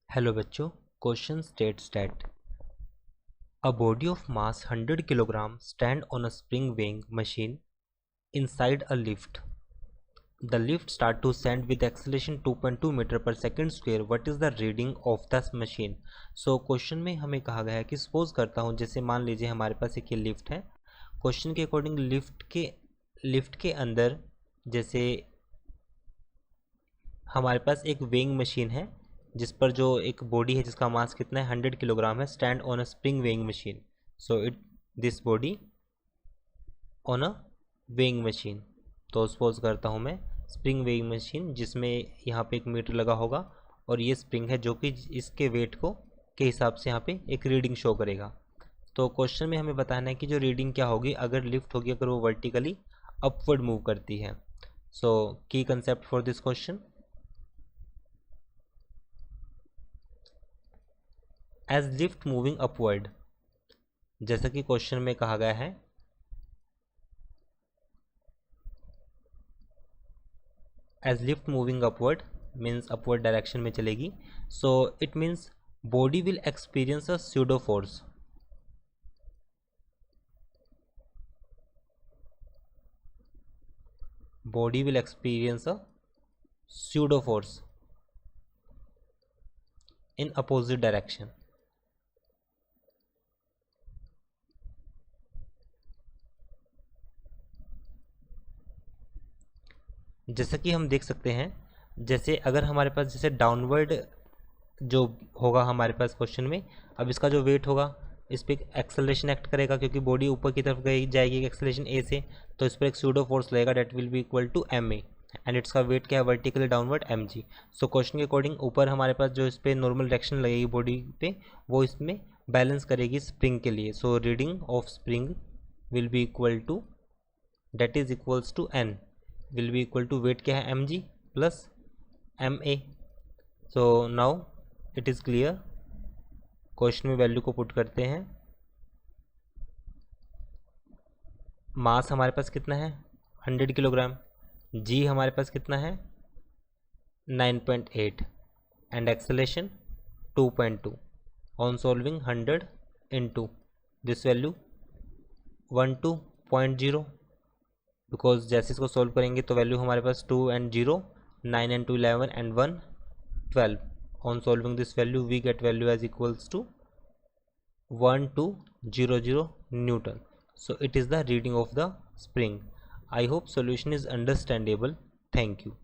Hello बच्चों, question states that a body of mass 100 kg stand on a spring weighing machine inside a lift. The lift start to ascend with acceleration 2.2 meter per second square. What is the reading of the machine? So question में हमें कहा गया है कि suppose करता हूँ, जैसे मान लीजिए हमारे पास एक ये लिफ्ट है। क्वेश्चन के अकॉर्डिंग लिफ्ट के अंदर जैसे हमारे पास एक वेइंग मशीन है जिस पर जो एक बॉडी है जिसका मास कितना है 100 किलोग्राम है, stand on a spring weighing machine. So this body on a weighing machine. तो सपोज करता हूँ मैं स्प्रिंग वेइंग मशीन जिसमें यहाँ पे एक मीटर लगा होगा और ये स्प्रिंग है जो कि इसके वेट को के हिसाब से यहाँ पे एक रीडिंग शो करेगा। तो क्वेश्चन में हमें बताना है कि जो रीडिंग क्या होगी अगर लिफ्ट होगी, अगर वो वर्टिकली अपवर्ड मूव करती है। So key concept for this question, as lift moving upward, जैसा कि क्वेश्चन में कहा गया है as lift moving upward means upward direction में चलेगी। So it means body will experience a pseudo force. Body will experience a pseudo force in opposite direction. जैसा कि हम देख सकते हैं, जैसे अगर हमारे पास जैसे डाउनवर्ड जो होगा हमारे पास क्वेश्चन में, अब इसका जो वेट होगा इस पर एक्सेलरेशन एक्ट करेगा क्योंकि बॉडी ऊपर की तरफ गई जाएगी एक्सेलरेशन ए से, तो इस पर एक सूडो फोर्स लगेगा that will be equal to M A and इसका वेट क्या है vertically downward M G. So question के अकॉर्डिंग ऊपर हमारे पास जो इस पर नॉर्मल डायरेक्शन लगेगी बॉडी पे वो इसमें बैलेंस करेगी स्प्रिंग के लिए। So reading of spring will be equal to that is equals to N will be equal to weight क्या है M G plus M A. So now it is clear. Question में value को put करते हैं। मास हमारे पास कितना है 100 kilogram, जी हमारे पास कितना है 9.8 and acceleration 2.2 on solving 100 into this value 12.0 because जैसे इसको सॉल्व करेंगे तो वैल्यू हमारे पास 2 and 0, 9 and 2 11 and 1 12। On solving this value we get value as equals to 1200 newton. So it is the reading of the spring. I hope solution is understandable. Thank you.